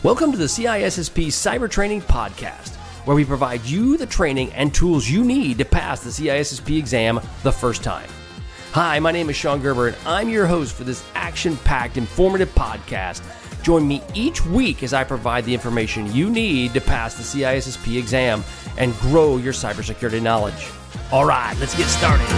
Welcome to the CISSP Cyber Training Podcast, where we provide you the training and tools you need to pass the CISSP exam the first time. Hi, my name is Sean Gerber, and I'm your host for this action-packed, informative podcast. Join me each week as I provide the information you need to pass the CISSP exam and grow your cybersecurity knowledge. All right, let's get started.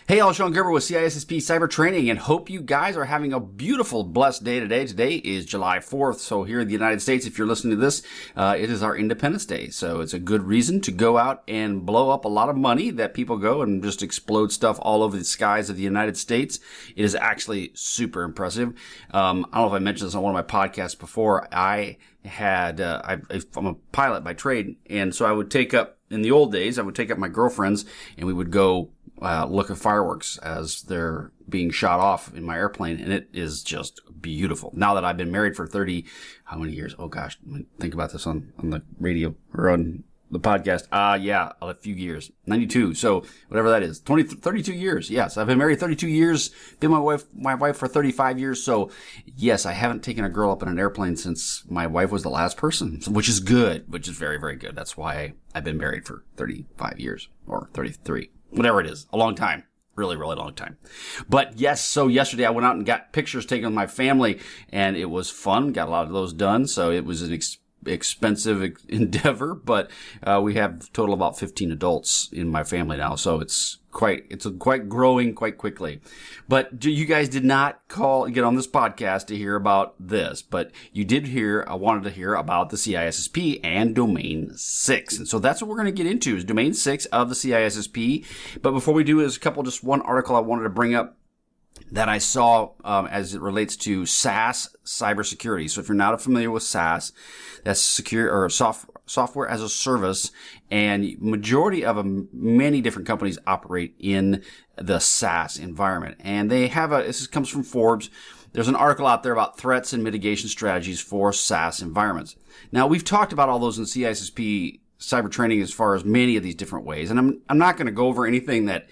Hey, all, Sean Gerber with CISSP Cyber Training, and hope you guys are having a beautiful, blessed day today. Today is July 4th, so here in the United States, if you're listening to this, it is our Independence Day. So it's a good reason to go out and blow up a lot of money that people go and just explode stuff all over the skies of the United States. It is actually super impressive. I don't know if I mentioned this on one of my podcasts before. I'm a pilot by trade, and so I would take up, in the old days, I would take up my girlfriends, and we would go look at fireworks as they're being shot off in my airplane, and it is just beautiful. Now that I've been married for 30, how many years? Oh gosh, think about this on the radio or on the podcast. A few years, 92. So whatever that is, 32 years. Yes, I've been married 32 years, been my wife for 35 years. So yes, I haven't taken a girl up in an airplane since my wife was the last person, which is good, which is very, very good. That's why I've been married for 35 years or 33. Whatever it is, a long time, really, really long time. But yes, so yesterday I went out and got pictures taken with my family, and it was fun. Got a lot of those done. So it was an expensive endeavor, but we have a total of about 15 adults in my family now. So it's quite growing quite quickly. But you guys did not get on this podcast to hear about this, but you did wanted to hear about the CISSP and Domain 6. And so that's what we're going to get into, is Domain 6 of the CISSP. But before we do, there's one article I wanted to bring up that I saw as it relates to SaaS cybersecurity. So if you're not familiar with SaaS, that's software as a service, and majority of many different companies operate in the SaaS environment. And they have this comes from Forbes. There's an article out there about threats and mitigation strategies for SaaS environments. Now, we've talked about all those in CISSP cyber training as far as many of these different ways. And I'm not going to go over anything that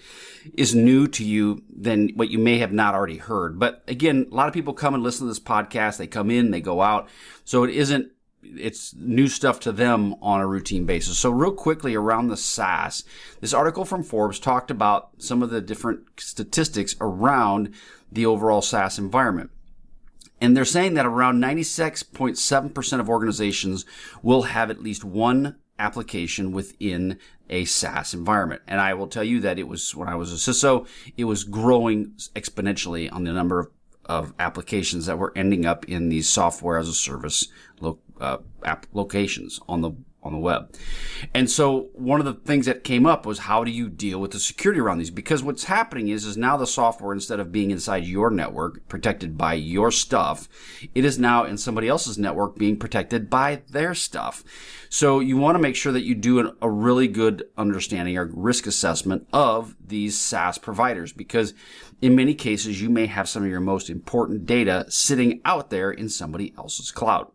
is new to you than what you may have not already heard. But again, a lot of people come and listen to this podcast. They come in, they go out. So it's new stuff to them on a routine basis. So real quickly around the SaaS, this article from Forbes talked about some of the different statistics around the overall SaaS environment. And they're saying that around 96.7% of organizations will have at least one application within a SaaS environment. And I will tell you that when I was a CISO, it was growing exponentially on the number of applications that were ending up in these software as a service locations on the web. And so one of the things that came up was, how do you deal with the security around these? Because what's happening is now the software, instead of being inside your network, protected by your stuff, it is now in somebody else's network being protected by their stuff. So you want to make sure that you do a really good understanding or risk assessment of these SaaS providers, because in many cases, you may have some of your most important data sitting out there in somebody else's cloud.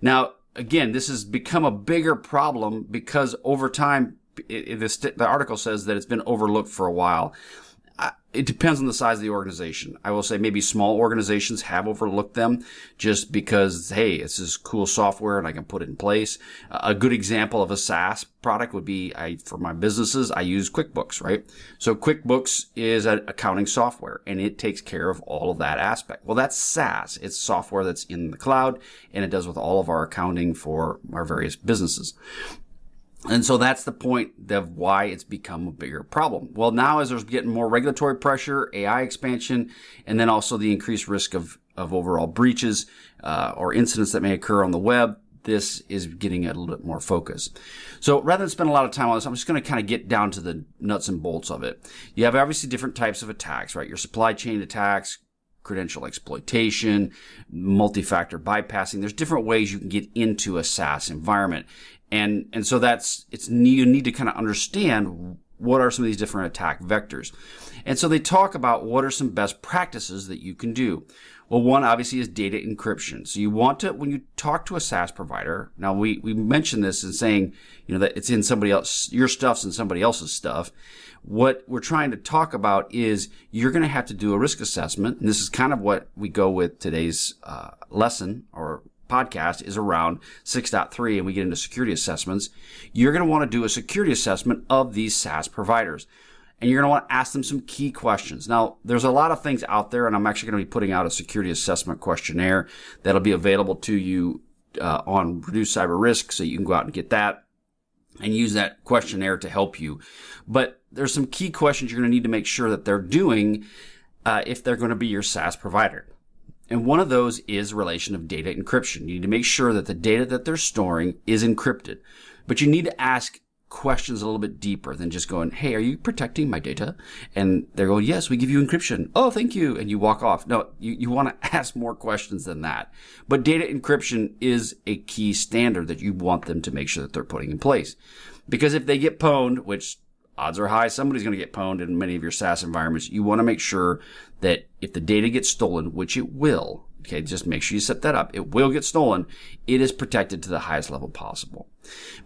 Now, again, this has become a bigger problem because over time, the article says that it's been overlooked for a while. It depends on the size of the organization. I will say maybe small organizations have overlooked them just because, hey, this is cool software and I can put it in place. A good example of a SaaS product would be, for my businesses, I use QuickBooks, right? So QuickBooks is an accounting software, and it takes care of all of that aspect. Well, that's SaaS. It's software that's in the cloud, and it does with all of our accounting for our various businesses. And so that's the point of why it's become a bigger problem. Well, now as there's getting more regulatory pressure, AI expansion, and then also the increased risk of overall breaches or incidents that may occur on the web, this is getting a little bit more focus. So rather than spend a lot of time on this, I'm just going to kind of get down to the nuts and bolts of it. You have obviously different types of attacks, right? Your supply chain attacks, credential exploitation, multi-factor bypassing. There's different ways you can get into a SaaS environment. And so you need to kind of understand what are some of these different attack vectors. And so they talk about what are some best practices that you can do. Well, one obviously is data encryption. So you want to, when you talk to a SaaS provider, now we mentioned this in saying, that it's in somebody else, your stuff's in somebody else's stuff. What we're trying to talk about is you're going to have to do a risk assessment. And this is kind of what we go with today's lesson or podcast is around 6.3, and we get into security assessments. You're going to want to do a security assessment of these SaaS providers. And you're going to want to ask them some key questions. Now, there's a lot of things out there, and I'm actually going to be putting out a security assessment questionnaire that'll be available to you on Reduce Cyber Risk, so you can go out and get that and use that questionnaire to help you. But there's some key questions you're going to need to make sure that they're doing if they're going to be your SaaS provider. And one of those is relation of data encryption. You need to make sure that the data that they're storing is encrypted. But you need to ask questions a little bit deeper than just going, hey, are you protecting my data? And they're going, yes, we give you encryption. Oh, thank you. And you walk off. No, you want to ask more questions than that. But data encryption is a key standard that you want them to make sure that they're putting in place. Because if they get pwned, which odds are high, somebody's going to get pwned in many of your SaaS environments, you want to make sure that if the data gets stolen, which it will, okay, just make sure you set that up. It will get stolen. It is protected to the highest level possible.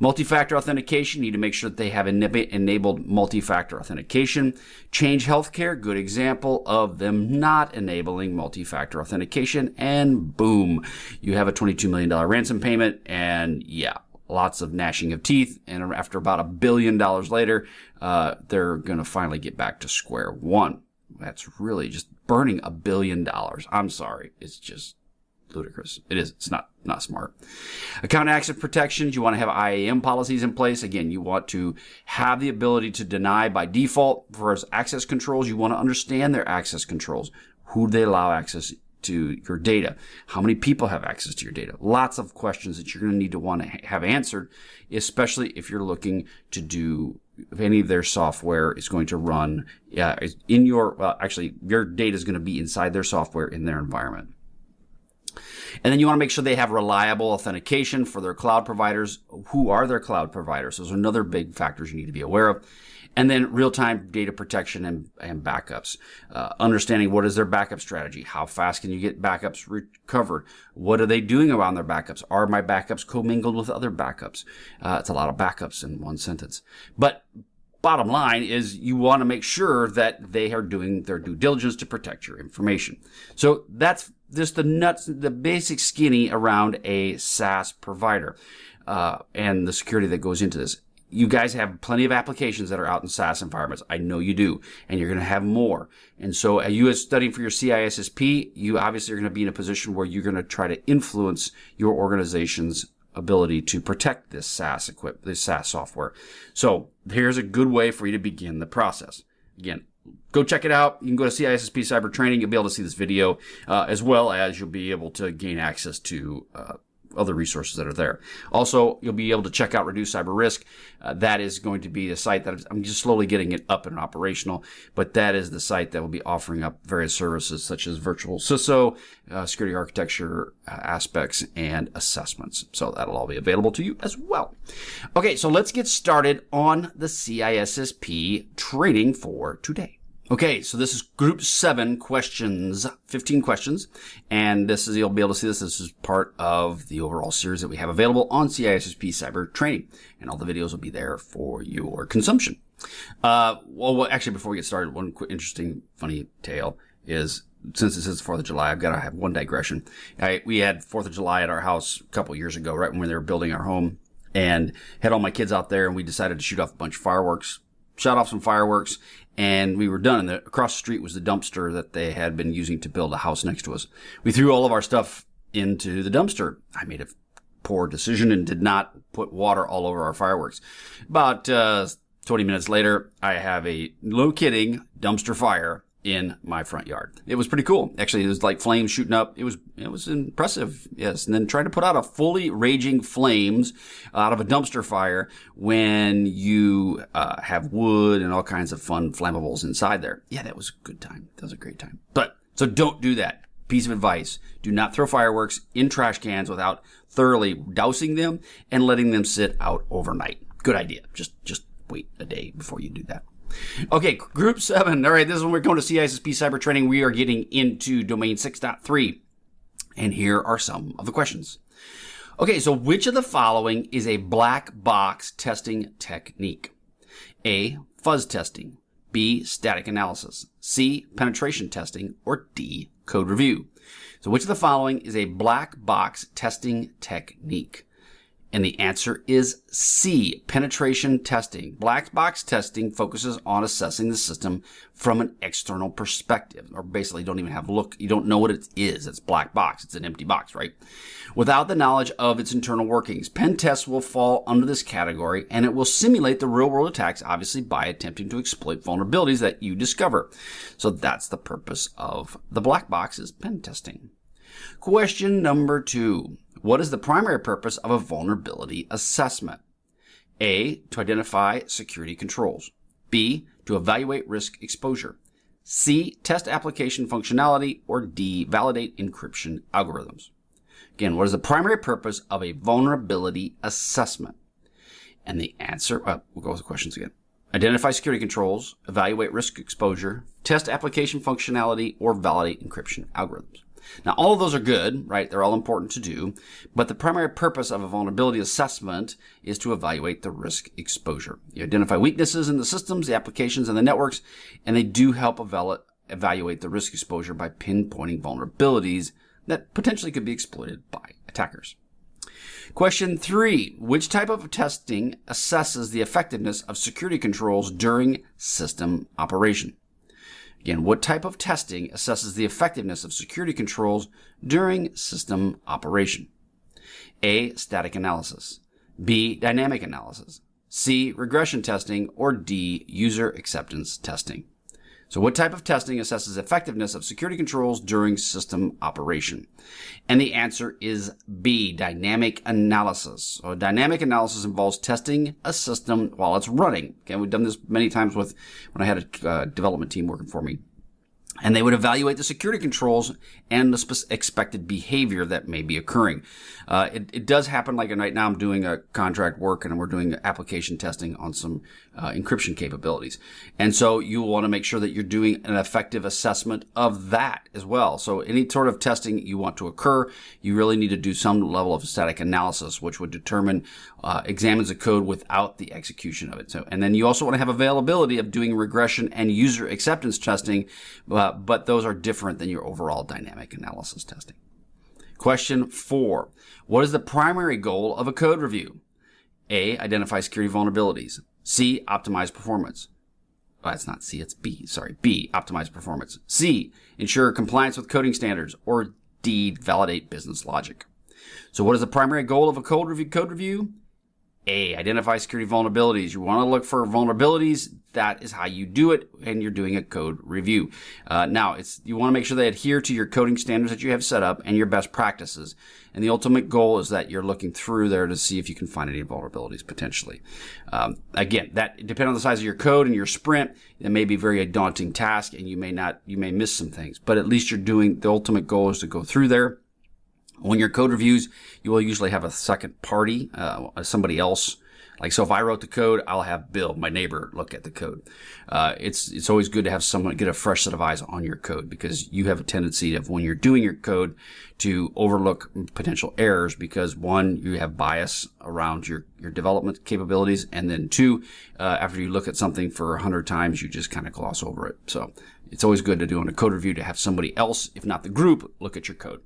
Multi-factor authentication, you need to make sure that they have enabled multi-factor authentication. Change Healthcare, good example of them not enabling multi-factor authentication. And boom, you have a $22 million ransom payment. And yeah, lots of gnashing of teeth. And after about $1 billion later, they're going to finally get back to square one. That's really just burning $1 billion. I'm sorry. It's just ludicrous. It is. It's not smart. Account access protections. You want to have IAM policies in place. Again, you want to have the ability to deny by default. For access controls, you want to understand their access controls. Who do they allow access to your data? How many people have access to your data? Lots of questions that you're going to need to want to have answered, especially if you're looking to do, if any of their software is going to run in your, actually, your data is going to be inside their software in their environment. And then you want to make sure they have reliable authentication for their cloud providers. Who are their cloud providers? Those are another big factors you need to be aware of. And then real-time data protection and backups. Understanding what is their backup strategy. How fast can you get backups recovered? What are they doing around their backups? Are my backups commingled with other backups? It's a lot of backups in one sentence. But bottom line is you want to make sure that they are doing their due diligence to protect your information. So that's just the basic skinny around a SaaS provider and the security that goes into this. You guys have plenty of applications that are out in SaaS environments. I know you do, and you're going to have more. And so as you are studying for your CISSP, you obviously are going to be in a position where you're going to try to influence your organization's ability to protect this SaaS software. So here's a good way for you to begin the process. Again, go check it out. You can go to CISSP Cyber Training. You'll be able to see this video, as well as you'll be able to gain access to other resources that are there. Also, you'll be able to check out Reduce Cyber Risk. That is going to be a site that I'm just slowly getting it up and operational, but that is the site that will be offering up various services such as virtual CISO, security architecture aspects, and assessments. So that'll all be available to you as well. Okay, so let's get started on the CISSP training for today. Okay, so this is group 7 questions, 15 questions, and this is, you'll be able to see this is part of the overall series that we have available on CISSP Cyber Training, and all the videos will be there for your consumption. Well, actually, before we get started, one quick, interesting, funny tale is, since this is 4th of July, I've got to have one digression. We had 4th of July at our house a couple years ago, right when they were building our home, and had all my kids out there, and we decided to shoot off a bunch of fireworks. Shot off some fireworks, and we were done. And across the street was the dumpster that they had been using to build a house next to us. We threw all of our stuff into the dumpster. I made a poor decision and did not put water all over our fireworks. About 20 minutes later, I have a, no kidding, dumpster fire in my front yard. It was pretty cool. Actually, it was like flames shooting up. It was impressive. Yes. And then trying to put out a fully raging flames out of a dumpster fire when you have wood and all kinds of fun flammables inside there. Yeah, that was a good time. That was a great time. But so don't do that. Piece of advice. Do not throw fireworks in trash cans without thoroughly dousing them and letting them sit out overnight. Good idea. Just wait a day before you do that. Okay, group 7. All right, this is when we're going to CISSP cyber training. We are getting into domain 6.3. And here are some of the questions. Okay, so which of the following is a black box testing technique? A, fuzz testing. B, static analysis. C, penetration testing. Or D, code review. So which of the following is a black box testing technique? And the answer is C, penetration testing. Black box testing focuses on assessing the system from an external perspective, or basically don't even have a look. You don't know what it is. It's black box. It's an empty box, right? Without the knowledge of its internal workings. Pen tests will fall under this category, and it will simulate the real-world attacks, obviously by attempting to exploit vulnerabilities that you discover. So that's the purpose of the black box, is pen testing. Question number 2. What is the primary purpose of a vulnerability assessment? A, to identify security controls. B, to evaluate risk exposure. C, test application functionality. Or D, validate encryption algorithms. Again, what is the primary purpose of a vulnerability assessment? And the answer, we'll go with the questions again. Identify security controls, evaluate risk exposure, test application functionality, or validate encryption algorithms. Now, all of those are good, right? They're all important to do, but the primary purpose of a vulnerability assessment is to evaluate the risk exposure. You identify weaknesses in the systems, the applications, and the networks, and they do help evaluate the risk exposure by pinpointing vulnerabilities that potentially could be exploited by attackers. Question 3. Which type of testing assesses the effectiveness of security controls during system operation? Again, what type of testing assesses the effectiveness of security controls during system operation? A, static analysis. B, dynamic analysis. C, regression testing. Or D, user acceptance testing. So what type of testing assesses effectiveness of security controls during system operation? And the answer is B, dynamic analysis. So dynamic analysis involves testing a system while it's running. Okay, we've done this many times when I had a development team working for me. And they would evaluate the security controls and the expected behavior that may be occurring. It does happen, like right now I'm doing a contract work and we're doing application testing on some encryption capabilities. And so you want to make sure that you're doing an effective assessment of that as well. So any sort of testing you want to occur, you really need to do some level of static analysis, which would determine, examines the code without the execution of it. So, and then you also want to have availability of doing regression and user acceptance testing, but those are different than your overall dynamic analysis testing. Question 4. What is the primary goal of a code review? A, identify security vulnerabilities. C, optimize performance. Oh, that's not C, it's B. Sorry, B, optimize performance. C, ensure compliance with coding standards. Or D, validate business logic. So what is the primary goal of a code review? A, identify security vulnerabilities. You want to look for vulnerabilities. That is how you do it, and you're doing a code review. Now, you want to make sure they adhere to your coding standards that you have set up and your best practices. And the ultimate goal is that you're looking through there to see if you can find any vulnerabilities potentially. Again, that depending on the size of your code and your sprint, it may be a very daunting task, and you may miss some things. But at least you're doing, the ultimate goal is to go through there. When your code reviews, you will usually have a second party, somebody else. Like, so if I wrote the code, I'll have Bill, my neighbor, look at the code. It's always good to have someone get a fresh set of eyes on your code, because you have a tendency of, when you're doing your code, to overlook potential errors, because 1, you have bias around your development capabilities, and then 2, after you look at something for 100 times, you just kind of gloss over it. So it's always good to do on a code review to have somebody else, if not the group, look at your code.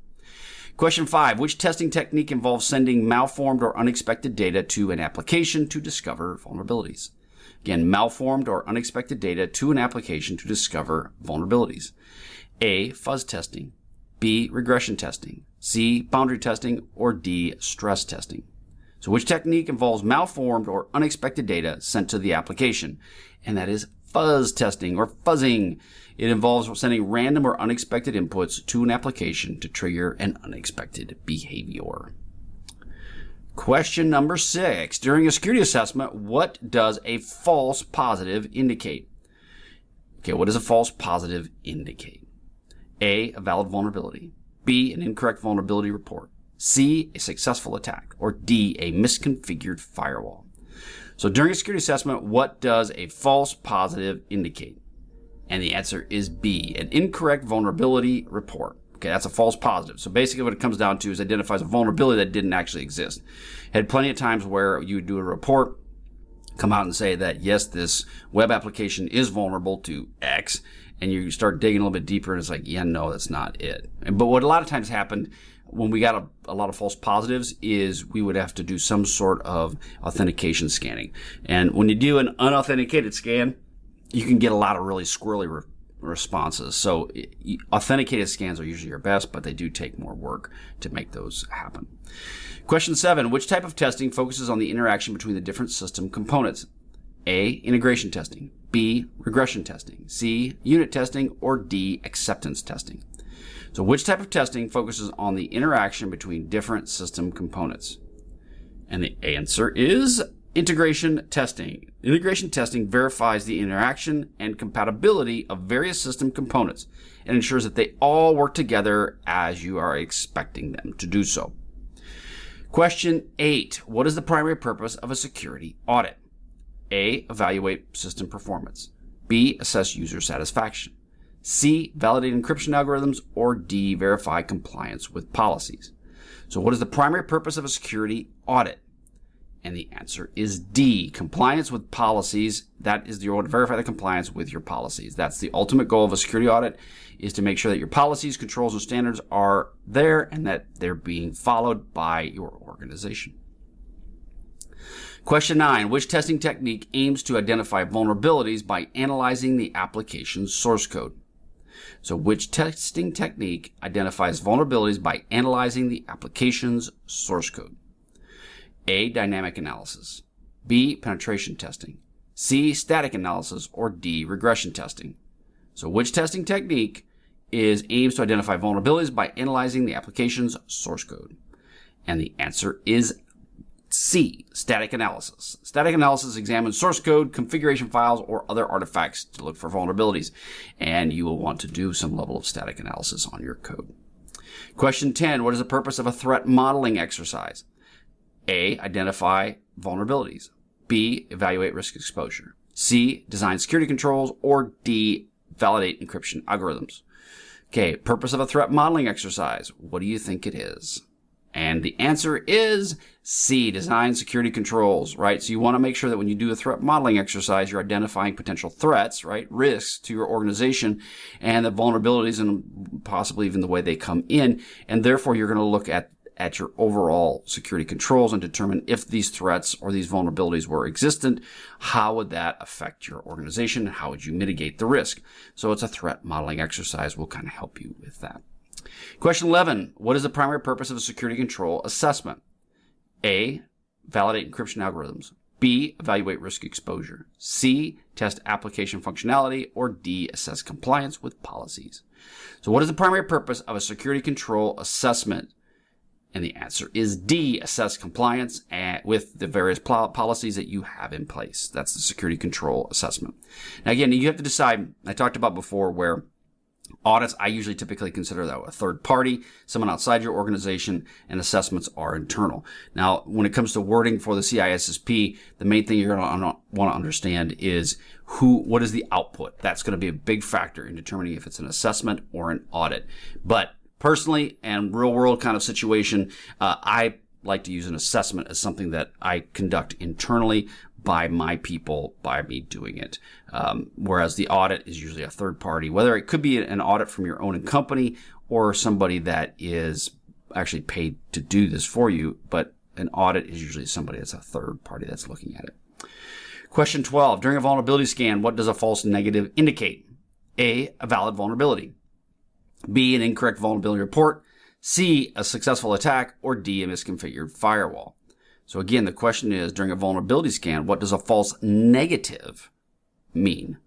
Question 5. Which testing technique involves sending malformed or unexpected data to an application to discover vulnerabilities? Again, malformed or unexpected data to an application to discover vulnerabilities. A, fuzz testing. B, regression testing. C, boundary testing. Or D, stress testing. So which technique involves malformed or unexpected data sent to the application? And that is fuzz testing, or fuzzing. It involves sending random or unexpected inputs to an application to trigger an unexpected behavior. Question number 6. During a security assessment, what does a false positive indicate? Okay, what does a false positive indicate? A, a valid vulnerability. B, an incorrect vulnerability report. C, a successful attack. Or D, a misconfigured firewall. So during a security assessment, what does a false positive indicate? And the answer is B, an incorrect vulnerability report. Okay, that's a false positive. So basically what it comes down to is identifies a vulnerability that didn't actually exist. Had plenty of times where you would do a report, come out and say that, yes, this web application is vulnerable to X, and you start digging a little bit deeper, and it's like, yeah, no, that's not it. But what a lot of times happened when we got a lot of false positives is we would have to do some sort of authentication scanning. And when you do an unauthenticated scan, you can get a lot of really squirrely responses. So authenticated scans are usually your best, but they do take more work to make those happen. Question 7, which type of testing focuses on the interaction between the different system components? A, integration testing. B, regression testing. C, unit testing. Or D, acceptance testing. So which type of testing focuses on the interaction between different system components? And the answer is integration testing. Integration testing verifies the interaction and compatibility of various system components and ensures that they all work together as you are expecting them to do so. Question 8. What is the primary purpose of a security audit? A, evaluate system performance. B, assess user satisfaction. C, validate encryption algorithms. Or D, verify compliance with policies. So what is the primary purpose of a security audit? And the answer is D, compliance with policies. That is the audit, verify the compliance with your policies. That's the ultimate goal of a security audit, is to make sure that your policies, controls, and standards are there and that they're being followed by your organization. Question 9, which testing technique aims to identify vulnerabilities by analyzing the application's source code? So which testing technique identifies vulnerabilities by analyzing the application's source code? A, dynamic analysis. B, penetration testing. C, static analysis. Or D, regression testing. So which testing technique aims to identify vulnerabilities by analyzing the application's source code? And the answer is C, static analysis. Static analysis examines source code, configuration files, or other artifacts to look for vulnerabilities. And you will want to do some level of static analysis on your code. Question 10, what is the purpose of a threat modeling exercise? A, identify vulnerabilities. B, evaluate risk exposure. C, design security controls. Or D, validate encryption algorithms. Okay, purpose of a threat modeling exercise. What do you think it is? And the answer is C, design security controls, right? So you want to make sure that when you do a threat modeling exercise, you're identifying potential threats, right? Risks to your organization and the vulnerabilities and possibly even the way they come in. And therefore, you're going to look at your overall security controls and determine if these threats or these vulnerabilities were existent, how would that affect your organization? How would you mitigate the risk? So it's a threat modeling exercise. We'll kind of help you with that. Question 11, what is the primary purpose of a security control assessment? A, validate encryption algorithms. B, evaluate risk exposure. C, test application functionality. Or D, assess compliance with policies. So what is the primary purpose of a security control assessment? And the answer is D, assess compliance with the various policies that you have in place. That's the security control assessment. Now again, you have to decide, I talked about before where audits, I usually typically consider that a third party, someone outside your organization, and assessments are internal. Now, when it comes to wording for the CISSP, the main thing you're going to want to understand is what is the output. That's going to be a big factor in determining if it's an assessment or an audit. But personally, and real world kind of situation, I like to use an assessment as something that I conduct internally by my people, by me doing it. Whereas the audit is usually a third party, whether it could be an audit from your own company or somebody that is actually paid to do this for you. But an audit is usually somebody that's a third party that's looking at it. Question 12, during a vulnerability scan, what does a false negative indicate? A, a valid vulnerability. B, an incorrect vulnerability report. C, a successful attack. Or D, a misconfigured firewall. So again, the question is, during a vulnerability scan, what does a false negative mean?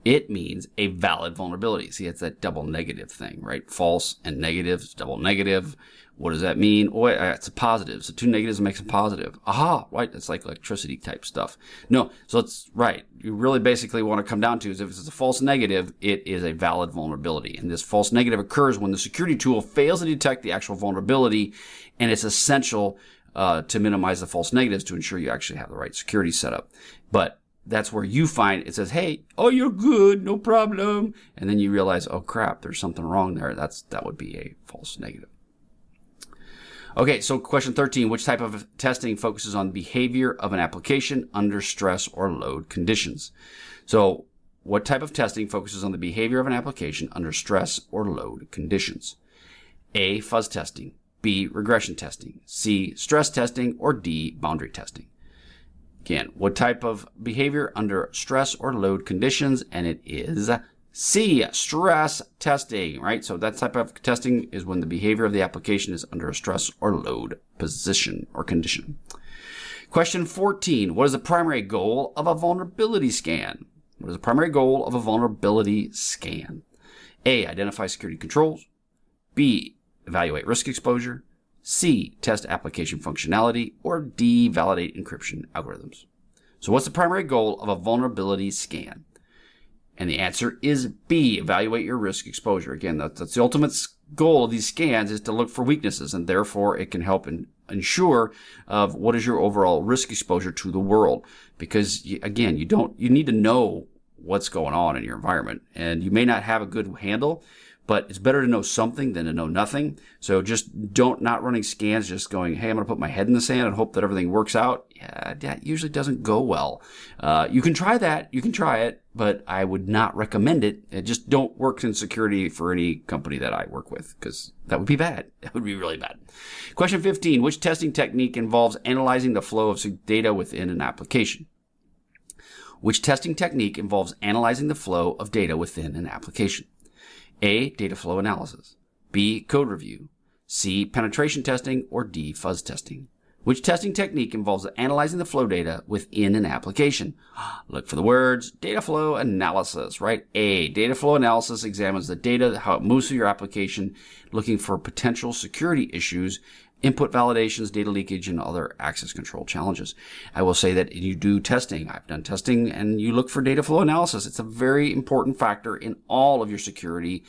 It means a valid vulnerability. See, it's that double negative thing, right? False and negative, double negative. What does that mean? Oh, it's a positive. So two negatives makes a positive. Aha, right? That's like electricity type stuff. No, so it's right. You really basically want to come down to is if it's a false negative, it is a valid vulnerability. And this false negative occurs when the security tool fails to detect the actual vulnerability, and it's essential to minimize the false negatives to ensure you actually have the right security setup. But that's where you find it says, hey, oh, you're good, no problem. And then you realize, oh crap, there's something wrong there. That would be a false negative. Okay, so question 13, which type of testing focuses on behavior of an application under stress or load conditions? So what type of testing focuses on the behavior of an application under stress or load conditions? A, fuzz testing, B, regression testing, C, stress testing, or D, boundary testing. Again, what type of behavior under stress or load conditions? And it is C, stress testing, right? So that type of testing is when the behavior of the application is under a stress or load position or condition. Question 14, what is the primary goal of a vulnerability scan? What is the primary goal of a vulnerability scan? A, identify security controls. B, evaluate risk exposure. C, test application functionality. Or D, validate encryption algorithms. So what's the primary goal of a vulnerability scan? And the answer is B, evaluate your risk exposure. Again, that's the ultimate goal of these scans, is to look for weaknesses, and therefore it can help ensure of what is your overall risk exposure to the world. Because again, you need to know what's going on in your environment, and you may not have a good handle, but it's better to know something than to know nothing. So just not running scans, just going, hey, I'm going to put my head in the sand and hope that everything works out. Yeah, that usually doesn't go well. You can try that. You can try it, but I would not recommend it. Just don't work in security for any company that I work with, because that would be bad. That would be really bad. Question 15, which testing technique involves analyzing the flow of data within an application? Which testing technique involves analyzing the flow of data within an application? A, data flow analysis. B, code review. C, penetration testing. Or D, fuzz testing. Which testing technique involves analyzing the flow data within an application? Look for the words data flow analysis, right? A, data flow analysis examines the data, how it moves through your application, looking for potential security issues, input validations, data leakage, and other access control challenges. I will say that you do testing. I've done testing, and you look for data flow analysis. It's a very important factor in all of your security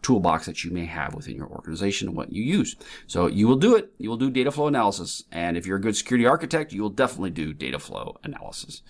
toolbox that you may have within your organization and what you use. So you will do it. You will do data flow analysis. And if you're a good security architect, you will definitely do data flow analysis.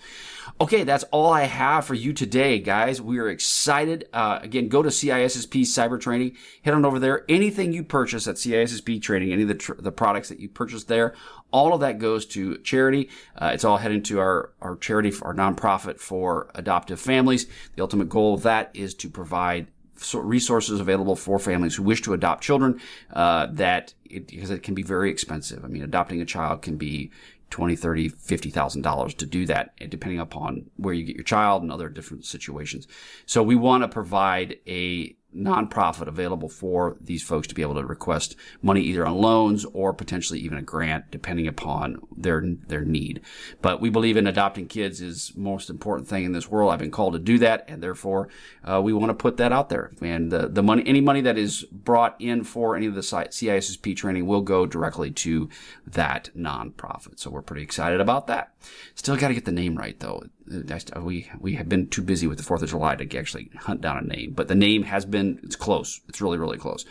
Okay, that's all I have for you today, guys. We are excited. Again, go to CISSP Cyber Training. Head on over there. Anything you purchase at CISSP Training, any of the products that you purchase there, all of that goes to charity. It's all heading to our charity, our nonprofit for adoptive families. The ultimate goal of that is to provide resources available for families who wish to adopt children, because it can be very expensive. I mean, adopting a child can be $20,000, $30,000, $50,000 to do that, depending upon where you get your child and other different situations. So we want to provide a nonprofit available for these folks to be able to request money either on loans or potentially even a grant, depending upon their need. But we believe in adopting kids is the most important thing in this world. I've been called to do that, and therefore we want to put that out there. And the money, any money that is brought in for any of the CISSP training will go directly to that nonprofit. So we're pretty excited about that. Still got to get the name right, though. We have been too busy with the 4th of July to actually hunt down a name, but the name has been, it's close. It's really, really close.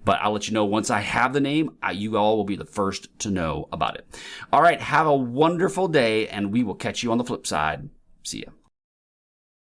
But I'll let you know once I have the name. You all will be the first to know about it. All right. Have a wonderful day, and we will catch you on the flip side. See ya.